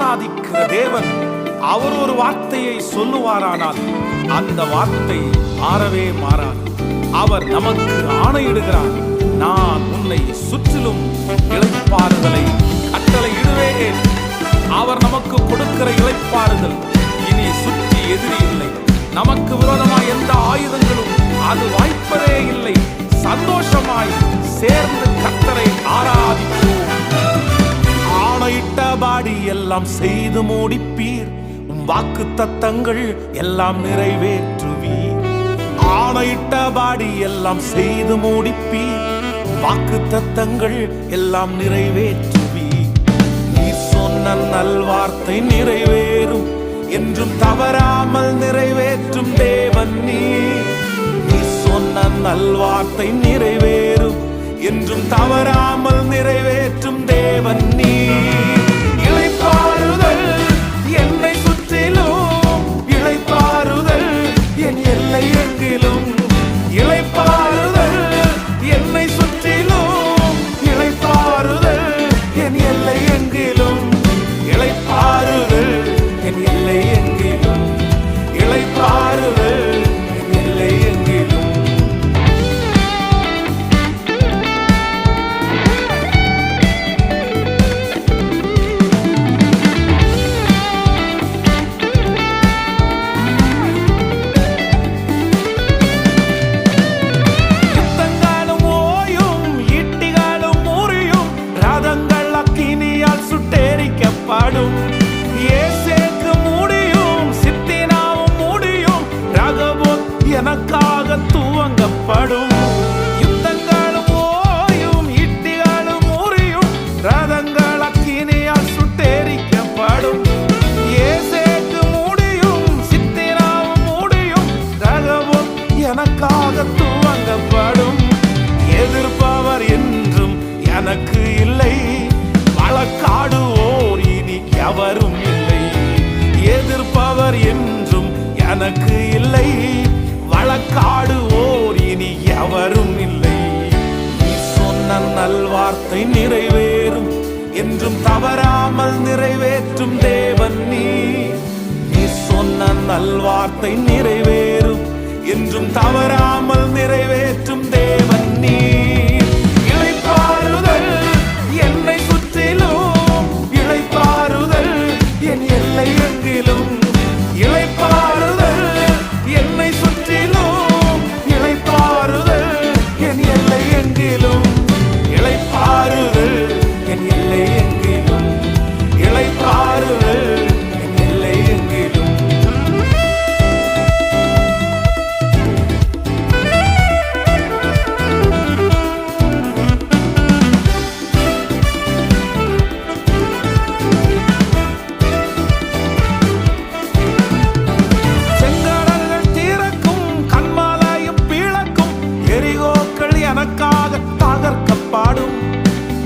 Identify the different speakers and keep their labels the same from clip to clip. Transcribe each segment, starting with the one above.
Speaker 1: ஆராதிக்கிற தேவன் அவர் ஒரு வார்த்தையை சொல்லுவாரானால் அந்த வார்த்தை மாறவே மாறாது. அவர் நமக்கு ஆணையிடுகிறார், நான் உன்னை சுற்றிலும் இளைப்பாறுதலை கட்டளையிடுவேன். அவர் நமக்கு கொடுக்கிற இளைப்பாறுதல் இனி சுற்றி எதிரி இல்லை. நமக்கு விரோதமாய் எந்த ஆயுதங்களும் அது வாய்ப்பதே இல்லை. சந்தோஷமாய் சேர்ந்து கர்த்தரை ஆராதிப்போம். ஆணையிட்டபடி எல்லாம் செய்து முடிப்பீர், வாக்கு தத்தங்கள் எல்லாம் நிறைவேற்றுவீர். ஆணையிட்டபடி எல்லாம் செய்து முடிப்பீர், வாக்கு தத்தங்கள் எல்லாம் நிறைவேற்றுவீர். நீ சொன்ன நல்வார்த்தை நிறைவேறும், என்றும் தவறாமல் நிறைவேற்றும் தேவன் நீ. நீ சொன்ன நல்வார்த்தை நிறைவேறும், என்றும் தவறாமல் நிறைவேற்றும் தேவன் நீ. இளைப்பாறுதல் என்னை சுற்றிலும், இளைப்பாறுதல் என் எல்லை எங்கிலும். இளைப்பாறுதல் என்னை சுற்றிலும், இளைப்பாறுதல் என் எல்லை எங்கிலும். இளைப்பாறுதல் என் எல்லை எங்கிலும். இளைப்பாறுதல் என் எல்லை எங்கிலும். ஏசேக்கு முடியும், சித்தினாவும் முடியும், ரகபோத் எனக்காக துவங்கப்படும். யுத்தங்களும் ஓயும், ஈட்டிகளும் முறியும், ரதங்கள் அக்கினியால் சுட்டெரிக்கப்படும். ஏசேக்கு முடியும், சித்தினாவும் முடியும், ரகபோத் எனக்காக துவங்கப்படும். எதிர்ப்பவர் என்றும் எனக்கு இல்லை, வழக்காடுவோர் இனி எவரும் இல்லை. எதிர்ப்பவர் என்றும் எனக்கு இல்லை, வழக்காடுவோர் இனி எவரும் இல்லை. நீ சொன்ன நல்வார்த்தை நிறைவேறும், என்றும் தவறாமல் நிறைவேற்றும் தேவன் நீ. நீ சொன்ன நல்வார்த்தை நிறைவேறும், என்றும் தவறாமல் நிறைவேற்றும் தேவன் நீ. இளைப்பாறுதல் என்னை சுற்றிலும், இளைப்பாறுதல் என் எல்லை எங்கிலும். இளைப்பாறுதல் என்னை சுற்றிலும், இளைப்பாறுதல் என் எல்லை எங்கிலும். இளைப்பாறுதல் என் எல்லை எங்கிலும். இளைப்பாறுதல் என் எல்லை எங்கிலும். எனக்காக தகர்க்கப்படும்.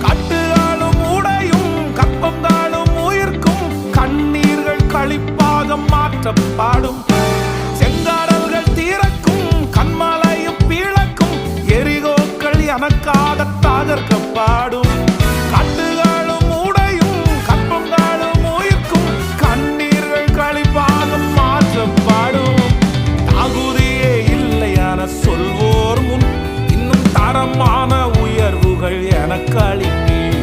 Speaker 1: கட்டுகளும் உடையும், கற்பங்களும் உயிர்க்கும், கண்ணீர்கள் களிப்பாக மாற்றப்படும். செங்காடல்கள் தீரக்கும், கண்மலையும் பிளக்கும், எரிகோக்கள் எனக்காக தகர்க்கப்படும். கட்டுகளும் உடையும், கற்பங்களும் உயிர்க்கும், கண்ணீர்கள் களிப்பாக மாற்றப்படும். தகுதியே இல்லையான சொல்வோர் முன் தரமான உயர்வுகள் எனக்கு அளிப்பீர்.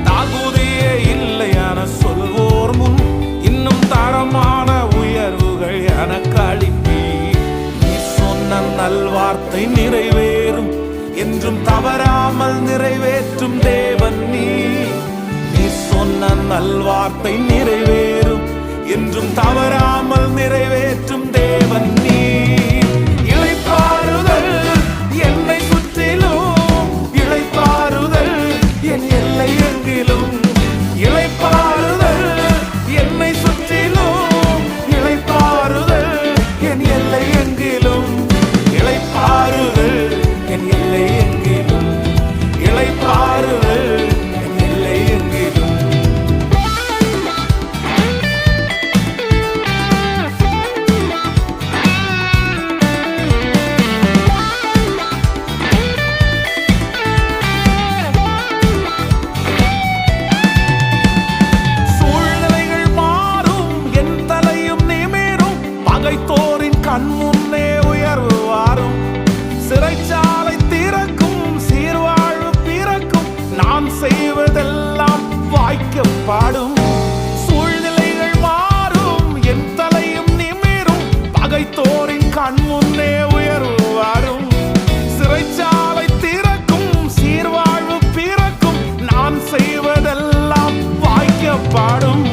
Speaker 1: தகுதியே இல்லையான சொல்வோர் முன் இன்னும் தரமான உயர்வுகள் எனக்கு அளிப்பீர். நீ சொன்ன நல்வார்த்தை நிறைவேறும், என்றும் தவறாமல் நிறைவேற்றும் தேவன் நீ. நீ சொன்ன நல்வார்த்தை நிறைவேறும், என்றும் தவறாமல் நிறைவேற்றும் தேவன் நீ. இளைப்பாறுதல் என்னை சுற்றிலும், இளைப்பாறுதல் என் எல்லை எங்கிலும். இளைப்பாறுதல் என்னை சுற்றிலும், இளைப்பாறுதல் என் எல்லை எங்கிலும். இளைப்பாறுதல் என் எல்லை எங்கிலும். இளைப்பாறுதல் என் எல்லை எங்கிலும். கண் முன்னே உயர்வு வரும், சிறைச்சாலை திறக்கும், சீர்வாழ்வு பிறக்கும், நான் செய்வதெல்லாம் வாய்க்கப்படும்.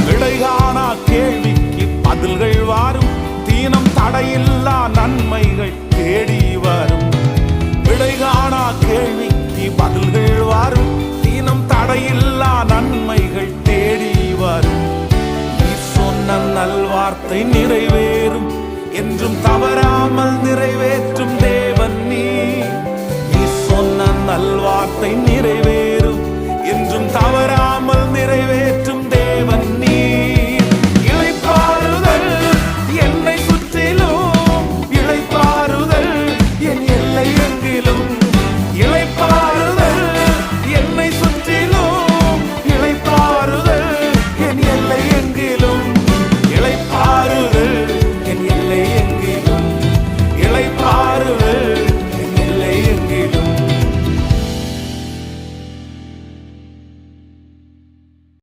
Speaker 1: விடைகாணா கேள்விக்கு பதில்கள் வரும், தீனம் தடையில்லா நன்மைகள் தேடி வரும். விடைகாணா கேள்விக்கு பதில்கள் வரும், தீனம் தடையில்லா நன்மைகள் தேடி வரும். நீ சொன்ன நல்வார்த்தை நிறைவேறும், என்றும் தவறாமல் நிறைவேற்றும் தேவன் நீ. நீ சொன்ன நல்வார்த்தை நிறைவேறும், என்றும் தவறாமல் நிறைவேற்றும் தேவன் நீ. இளைப்பாறுதல் என்னை சுற்றிலும், இளைப்பாறுதல் என் எல்லை எங்கிலும். இளைப்பாறுதல் என்னை சுற்றிலும், இளைப்பாறுதல் என் எல்லை எங்கிலும். இளைப்பாறுதல் என் எல்லை எங்கிலும். இளைப்பாறுதல்